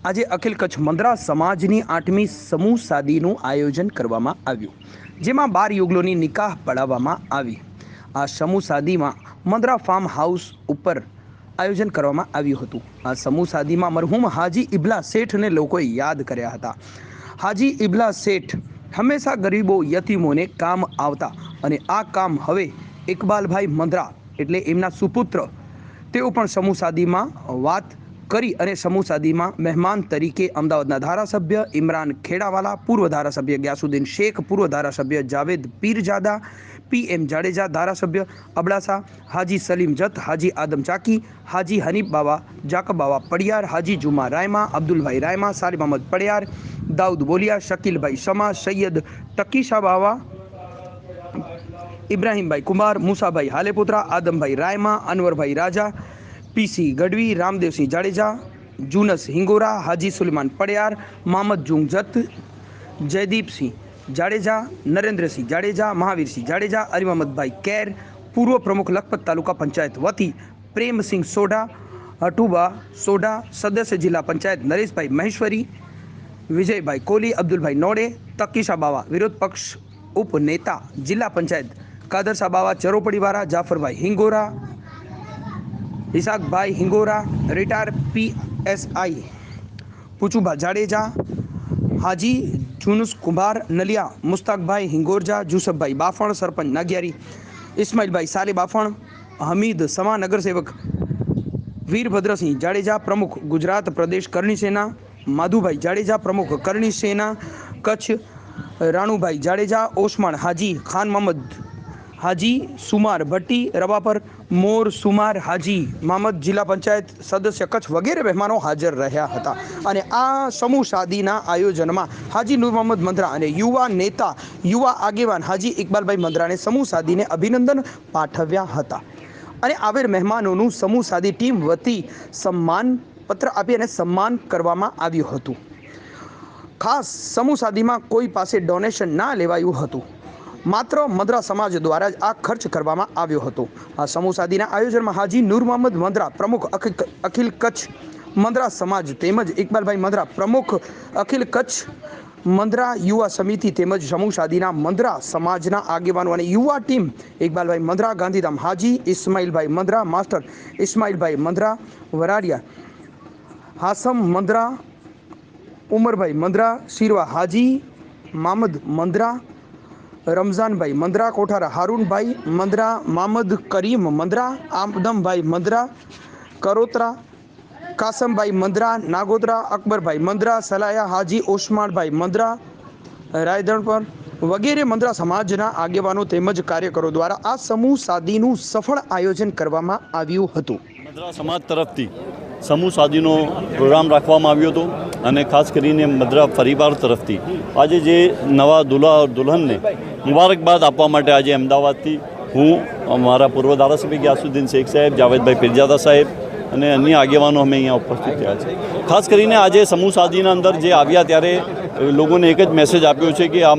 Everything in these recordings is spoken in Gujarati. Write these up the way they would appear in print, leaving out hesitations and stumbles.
આજે અખિલ કચ્છ મંદરા સમાજની 8મી સમૂહ શાદીનું આયોજન કરવામાં આવ્યું, જેમાં 12 યુગલોની નિકાહ પડાવવામાં આવી। આ સમૂહ શાદીમાં મંદરા ફાર્મ હાઉસ ઉપર આયોજન કરવામાં આવ્યું હતું। આ સમૂહ શાદીમાં મરહૂમ હાજી ઇબલા શેઠને લોકોએ યાદ કર્યા હતા। હાજી ઇબલા શેઠ હંમેશા ગરીબો યતીમોને કામ આવતા અને આ કામ હવે ઇકબાલભાઈ મંદરા એટલે એમના સુપુત્ર તેઓ પણ સમૂહ શાદીમાં વાત કરી અને સમૂહ શાદીમાં મહેમાન તરીકે અમદાવાદના ધારાસભ્ય ઇમરાન ખેડાવાલા, પૂર્વ ધારાસભ્ય ગ્યાસુદ્દીન શેખ, પૂર્વ ધારાસભ્ય જાવેદ પીરજાદા, PM જાડેજા, ધારાસભ્ય અબડાસા હાજી સલીમ જત, હાજી આદમ ચાકી, હાજી હનીફ બાવા, જાકબ બાવા પડિયાર, હાજી જુમા રાયમા, અબ્દુલભાઈ રાયમા, સાલિમ અહમદ પડિયાર, દાઉદ બોલિયા, શકીલભાઈ શમા, સૈયદ ટકીશા બાવા, ઇબ્રાહીમભાઈ કુમાર, મુસાભાઈ હાલેપુત્રા, આદમભાઈ રાયમા, અનવરભાઈ રાજા, PC ગઢવી, રામદેવસિંહ જાડેજા, જુનસ હિંગોરા, હાજી સુલેમાન પડિયાર, મોહમ્મદ જુંગજત, જયદીપસિંહ જાડેજા, નરેન્દ્રસિંહ જાડેજા, મહાવીરસિંહ જાડેજા, અરીમહમદભાઈ કેર, પૂર્વ પ્રમુખ લખપત તાલુકા પંચાયત વતી પ્રેમસિંહ સોઢા, હટુબા સોઢા, સદસ્ય જિલ્લા પંચાયત નરેશભાઈ મહેશ્વરી, વિજયભાઈ કોહલી, અબ્દુલભાઈ નોડે, તકીશા બાવા વિરોધ પક્ષ ઉપનેતા, જિલ્લા પંચાયત કાદરસા બાવા ચરોપડીવાળા, જાફરભાઈ હિંગોરા, ઇસાકભાઈ હિંગોરા, રિટાયર PSI પૂચુભા જાડેજા, હાજી જુનુસ કુંભાર નલિયા, મુસ્તાકભાઈ હિંગોરજા, જુસફભાઈ બાફણ, સરપંચ નાગિયારી, ઇસ્માઇલભાઈ સાલે બાફણ, હમીદ સમા, નગરસેવક વીરભદ્રસિંહ જાડેજા, પ્રમુખ ગુજરાત પ્રદેશ કરણી સેના, માધુભાઈ જાડેજા, પ્રમુખ કરણી સેના કચ્છ, રાણુભાઈ જાડેજા, ઓસમાણ હાજી, ખાન મોહમ્મદ હાજી, સુમાર ભટ્ટી, રવાપર મોર સુમાર હાજી, મામદ, જિલ્લા પંચાયત સદસ્ય કચ્છ વગેરે મહેમાનો હાજર રહ્યા હતા। અને આ સમૂહ શાદીના આયોજનમાં હાજી નૂર મોહમ્મદ મંદરા અને યુવા નેતા, યુવા આગેવાન હાજી ઇકબાલભાઈ મંદરાને સમૂહ શાદીને અભિનંદન પાઠવ્યા હતા અને આવેલ મહેમાનોનું સમૂહ શાદી ટીમ વતી સન્માન પત્ર આપી અને સન્માન કરવામાં આવ્યું હતું। ખાસ સમૂહ શાદીમાં કોઈ પાસે ડોનેશન ના લેવાયું હતું, માત્ર મંદરા સમાજ દ્વારા જ આ ખર્ચ કરવામાં આવ્યો હતો। આ સમૂહ શાદીના આયોજનમાં હાજી નૂર મોહમ્મદ મંદરા પ્રમુખ અખિલ કચ્છ મંદરા સમાજ તેમજ ઇકબાલભાઈ મંદરા પ્રમુખ અખિલ કચ્છ મંદરા યુવા સમિતિ તેમજ સમૂહ શાદીના મંદરા સમાજના આગેવાનો અને યુવા ટીમ ઇકબાલભાઈ મંદરા, ગાંધીધામ હાજી ઇસ્માઇલભાઈ મંદરા, માસ્ટર ઇસ્માઇલભાઈ મંદરા, વરાડિયા હાસમ મંદરા, ઉમરભાઈ મંદરા, શિરવા હાજી મામદ મંદરા, રમઝાનભાઈ મંદરા, કોઠારા હારૂનભાઈ મંદરા, મામદ કરીમ મંદરા, આદમભાઈ મંદરા, કરોત્રા કાસમભાઈ મંદરા, નાગોદરા અકબરભાઈ મંદરા, સલાયા હાજી ઓસમાણભાઈ મંદરા, રાયધણપર વગેરે મંદરા સમાજના આગેવાનો તેમજ કાર્યકરો દ્વારા આ સમૂહ શાદીનું સફળ આયોજન કરવામાં આવ્યું હતું। મંદરા સમાજ તરફથી સમૂહ શાદીનો પ્રોગ્રામ રાખવામાં આવ્યો હતો અને ખાસ કરીને મંદરા પરિવાર તરફથી આજે જે નવા દુલ્હા દુલ્હનને મુબારકબાદ આપવા માટે આજે અમદાવાદથી હું મારા પૂર્વ ધારાસભ્ય ગ્યાસુદ્દીન શેખ સાહેબ, જાવેદભાઈ પીરજાદા સાહેબ અને અન્ય આગેવાનો અમે અહીંયા ઉપસ્થિત થયા છે। ખાસ કરીને આજે સમૂહ શાદીના અંદર જે આવ્યા ત્યારે લોકોને એક જ મેસેજ આપ્યો છે કે આ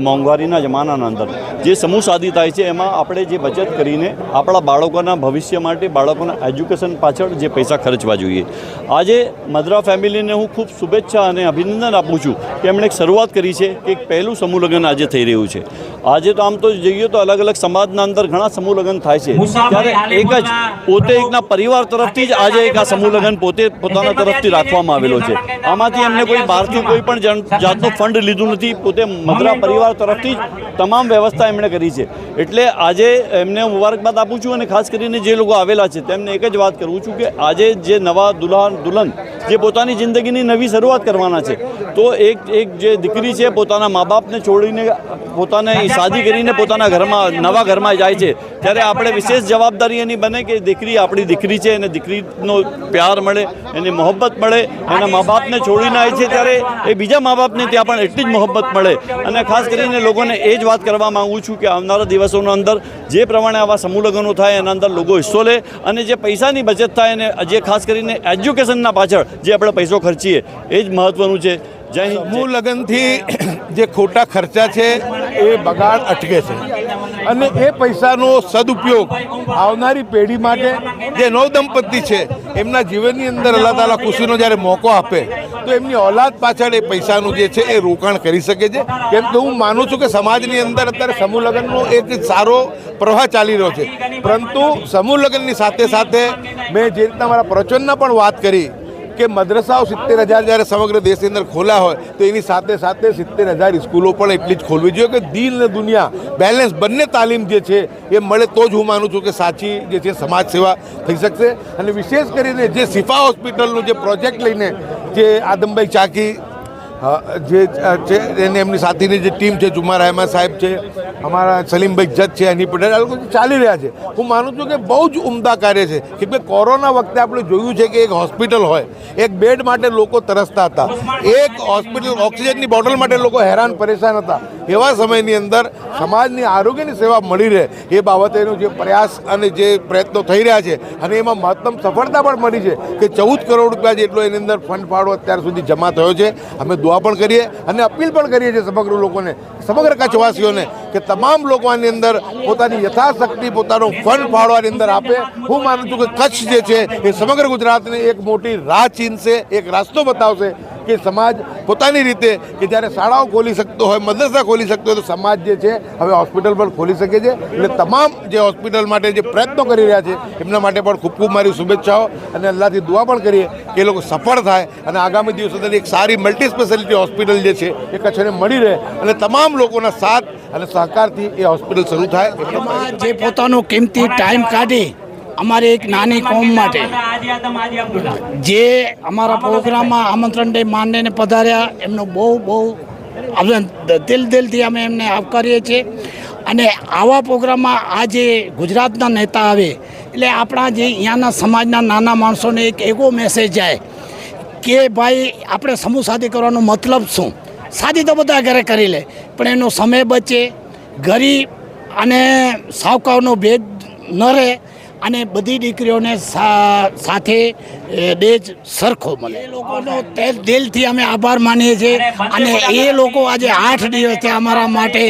મોંઘવારીના જમાનાના અંદર જે સમૂહ શાદી થાય છે એમાં આપણે જે બચત કરીને આપણા બાળકોના ભવિષ્ય માટે, બાળકોના એજ્યુકેશન પાછળ જે પૈસા ખર્ચવા જોઈએ। આજે મંદરા ફેમિલીને હું ખૂબ શુભેચ્છા અને અભિનંદન આપું છું કે એમણે એક શરૂઆત કરી છે કે એક પહેલું સમૂહ લગ્ન આજે થઈ રહ્યું છે। આજે તો આમ તો જોઈએ તો અલગ અલગ સમાજના અંદર ઘણા સમૂહ લગ્ન થાય છે, ત્યારે એક જ પોતે એકના પરિવાર તરફથી જ આજે એક આ સમૂહ લગ્ન પોતે પોતાના તરફથી રાખવામાં આવેલો છે। આમાંથી એમને કોઈ બહારથી કોઈ પણ જાતનું ફંડ લીધું નથી, પોતે મંદરા પરિવાર તરફથી જ તમામ વ્યવસ્થા એમણે કરી છે। એટલે આજે એમને મુબારકબાદ આપું છું અને ખાસ કરીને જે લોકો આવેલા છે તેમને એક જ વાત કરું છું કે આજે જે નવા દુલ્હા દુલ્હન જે પોતાની જિંદગીની નવી શરૂઆત કરવાના છે તો એક જે દીકરી છે પોતાના મા બાપને છોડીને પોતાને શાદી કરીને પોતાના ઘરમાં નવા ઘરમાં જાય છે, ત્યારે આપણે વિશેષ જવાબદારી એની બને કે દીકરી આપણી દીકરી છે અને દીકરીનો પ્યાર મળે, એને મોહબ્બત મળે, એના મા બાપને છોડીને આવે છે ત્યારે એ બીજા મા બાપને ત્યાં પણ એટલી જ મોહબ્બત મળે। અને ખાસ કરીને લોકોને એ જ વાત કરવા માગું છું કે આવનારા દિવસોના અંદર જે પ્રમાણે આવા સમૂહ લગ્નો થાય એના અંદર લોકો હિસ્સો લે અને જે પૈસાની બચત થાય અને જે ખાસ કરીને એજ્યુકેશનના પાછળ જે આપણે પૈસો ખર્ચીએ એ જ મહત્ત્વનું છે। જય હિન્દ। સમૂહ લગ્નથી જે ખોટા ખર્ચા છે એ બગાડ અટકે છે અને એ પૈસાનો સદુપયોગ આવનારી પેઢી માટે જે નવદંપતિ છે એમના જીવનની અંદર અલ્લાહ તાલા ખુશીનો જ્યારે મોકો આપે તો એમની ઓલાદ પાછળ એ પૈસાનું જે છે એ રોકાણ કરી શકે છે. કેમ કે હું માનું છું કે સમાજની અંદર અત્યારે સમૂહ લગ્નનો એક સારો પ્રવાહ ચાલી રહ્યો છે, પરંતુ સમૂહ લગ્નની સાથે સાથે મેં જે રીતના મારા પ્રવચનના પણ વાત કરી કે મદ્રસાઓ 70,000 જ્યારે સમગ્ર દેશની અંદર ખોલ્યા હોય તો એની સાથે સાથે 70,000 સ્કૂલો પણ એટલી જ ખોલવી જોઈએ કે દિલ અને દુનિયા બેલેન્સ બંને તાલીમ જે છે એ મળે તો જ હું માનું છું કે સાચી જે છે સમાજ સેવા થઈ શકશે. અને વિશેષ કરીને જે શિફા હોસ્પિટલનું જે પ્રોજેક્ટ લઈને જે આદમભાઈ ચાકી જે છે એને એમની સાથેની જે ટીમ છે, જુમાર અહેમદ સાહેબ છે, અમારા સલીમભાઈ જજ છે, અની પટેલ, આ લોકો જે ચાલી રહ્યા છે, હું માનું છું કે બહુ જ ઉમદા કાર્ય છે. કેમ કે કોરોના વખતે આપણે જોયું છે કે એક હોસ્પિટલ હોય, એક બેડ માટે લોકો તરસતા હતા, એક હોસ્પિટલ ઓક્સિજનની બોટલ માટે લોકો હેરાન પરેશાન હતા. એવા સમયની અંદર સમાજની આરોગ્યની સેવા મળી રહે એ બાબતેનો જે પ્રયાસ અને જે પ્રયત્નો થઈ રહ્યા છે અને એમાં મહત્તમ સફળતા પણ મળી છે કે 14 કરોડ રૂપિયા જેટલો એની અંદર ફંડ ફાળો અત્યાર સુધી જમા થયો છે. અમે દુઆ પણ કરીએ અને અપીલ પણ કરીએ છીએ સમગ્ર લોકોને, સમગ્ર કચ્છવાસીઓને કે તમામ લોકો આની અંદર પોતાની યથાશક્તિ પોતાનો ફંડ ફાળો આની અંદર આપે. હું માનું છું કે કચ્છ જે છે એ સમગ્ર ગુજરાતને એક મોટી રાહ ચીંધશે, એક રસ્તો બતાવશે કે સમાજ પોતાની રીતે કે જ્યારે શાળાઓ ખોલી શકતો હોય, મદ્રસા ખોલી શકતો હોય, તો સમાજ જે છે હવે હોસ્પિટલ પણ ખોલી શકે છે. એટલે તમામ જે હોસ્પિટલ માટે જે પ્રયત્નો કરી રહ્યા છે એમના માટે પણ ખૂબ ખૂબ મારી શુભેચ્છાઓ અને અલ્લાહથી દુઆ પણ કરીએ કે એ લોકો સફળ થાય અને આગામી દિવસોની એક સારી મલ્ટી સ્પેશિયાલિટી હોસ્પિટલ જે છે એ કચ્છને મળી રહે અને તમામ લોકોના સાથ અને સહકારથી એ હોસ્પિટલ શરૂ થાય. જે પોતાનો કિંમતી ટાઈમ કાઢી અમારી એક નાની કોમ માટે જે અમારા પ્રોગ્રામમાં આમંત્રણ દઈ માંડીને પધાર્યા, એમનો બહુ દિલથી અમે એમને આવકારીએ છીએ. અને આવા પ્રોગ્રામમાં આજે ગુજરાતના નેતા આવે એટલે આપણા જે અહીંયાના સમાજના નાના માણસોને એક એવો મેસેજ જાય કે ભાઈ આપણે સમૂહ શાદી કરવાનો મતલબ શું? શાદી તો બધા ઘરે કરી લે, પણ એનો સમય બચે, ગરીબ અને સાવકારનો ભેદ ન રહે અને બધી દીકરીઓને સાથે દેજ સરખો મળે. એ લોકોનો દિલથી અમે આભાર માનીએ છીએ. અને એ લોકો આજે 8 દિવસથી અમારા માટે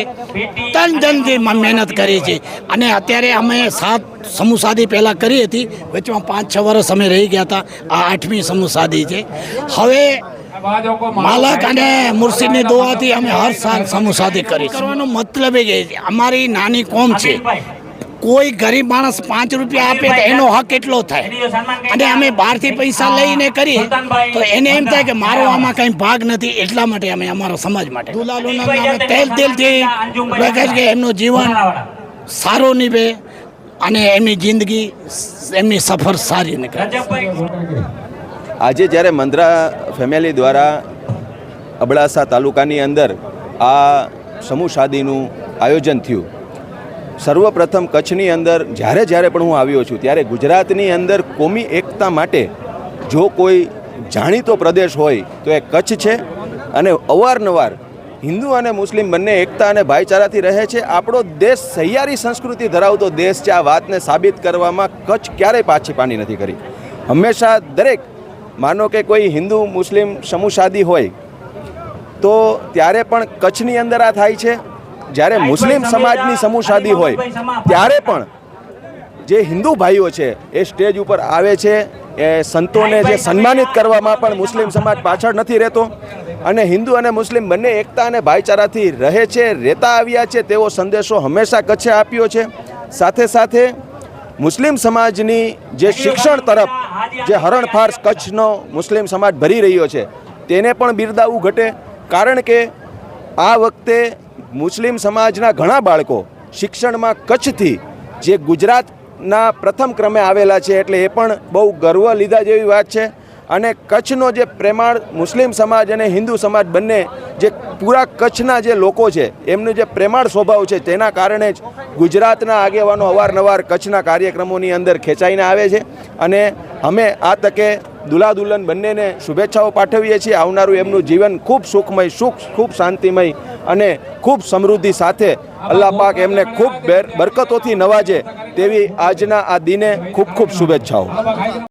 તનથી મહેનત કરી છે. અને અત્યારે અમે 7 સમૂહ શાદી પહેલાં કરી હતી, વચમાં 5-6 વર્ષ અમે રહી ગયા હતા. આ 8મી સમૂહ શાદી છે. હવે માલક અને મુર્શીદની દુઆથી અમે હર સાલ સમૂહ શાદી કરી. કરવાનો મતલબ એ છે અમારી નાની કોમ છે, કોઈ ગરીબ માણસ 5 રૂપિયા આપે તો એનો હક એટલો થાય. અને અમે બહારથી પૈસા લઈને કરીએ તો એને એમ થાય કે મારો આમાં કંઈ ભાગ નથી. એટલા માટે અમે અમારા સમાજ માટે દુલાલોના દિલથી કે એમનું જીવન સારું નીભે અને એમની જિંદગી, એમની સફર સારી નીકળે. આજે જ્યારે મંદ્રા ફેમિલી દ્વારા અબડાસા તાલુકાની અંદર આ સમૂહ શાદીનું આયોજન થયું, સર્વપ્રથમ કચ્છની અંદર જ્યારે પણ હું આવ્યો છું ત્યારે ગુજરાતની અંદર કોમી એકતા માટે જો કોઈ જાણીતો પ્રદેશ હોય તો એ કચ્છ છે. અને અવારનવાર હિન્દુ અને મુસ્લિમ બંને એકતા અને ભાઈચારાથી રહે છે. આપણો દેશ સહિયારી સંસ્કૃતિ ધરાવતો દેશ છે. આ વાતને સાબિત કરવામાં કચ્છ ક્યારેય પાછી પાની નથી કરી. હંમેશા દરેક, માનો કે કોઈ હિન્દુ મુસ્લિમ સમૂહ શાદી હોય તો ત્યારે પણ કચ્છની અંદર આ થાય છે. જ્યારે મુસ્લિમ સમાજની સમૂહ શાદી હોય ત્યારે પણ જે હિન્દુ ભાઈઓ છે એ સ્ટેજ ઉપર આવે છે. એ સંતોને જે સન્માનિત કરવામાં પણ મુસ્લિમ સમાજ પાછળ નથી રહેતો. અને હિન્દુ અને મુસ્લિમ બંને એકતા અને ભાઈચારાથી રહે છે, રહેતા આવ્યા છે તેવો સંદેશો હંમેશા કચ્છે આપ્યો છે. સાથે સાથે મુસ્લિમ સમાજની જે શિક્ષણ તરફ જે હરણફાર કચ્છનો મુસ્લિમ સમાજ ભરી રહ્યો છે તેને પણ બિરદાવવું ઘટે. કારણ કે આ વખતે મુસ્લિમ સમાજના ઘણા બાળકો શિક્ષણમાં કચ્છથી જે ગુજરાતના પ્રથમ ક્રમે આવેલા છે, એટલે એ પણ બહુ ગર્વ લીધા જેવી વાત છે. અને કચ્છનો જે પ્રેમાળ મુસ્લિમ સમાજ અને હિન્દુ સમાજ બંને જે પૂરા કચ્છના જે લોકો છે એમનું જે પ્રેમાળ સ્વભાવ છે તેના કારણે જ ગુજરાતના આગેવાનો અવારનવાર કચ્છના કાર્યક્રમોની અંદર ખેંચાઈને આવે છે. અને અમે આ તકે દુલ્હા દુલ્હન બંનેને શુભેચ્છાઓ પાઠવીએ છીએ. આવનારું એમનું જીવન ખૂબ સુખમય, ખૂબ શાંતિમય અને ખૂબ સમૃદ્ધિ સાથે અલ્લાહ પાક એમને ખૂબ બરકતોથી નવાજે તેવી આજના આ દિને ખૂબ શુભેચ્છાઓ.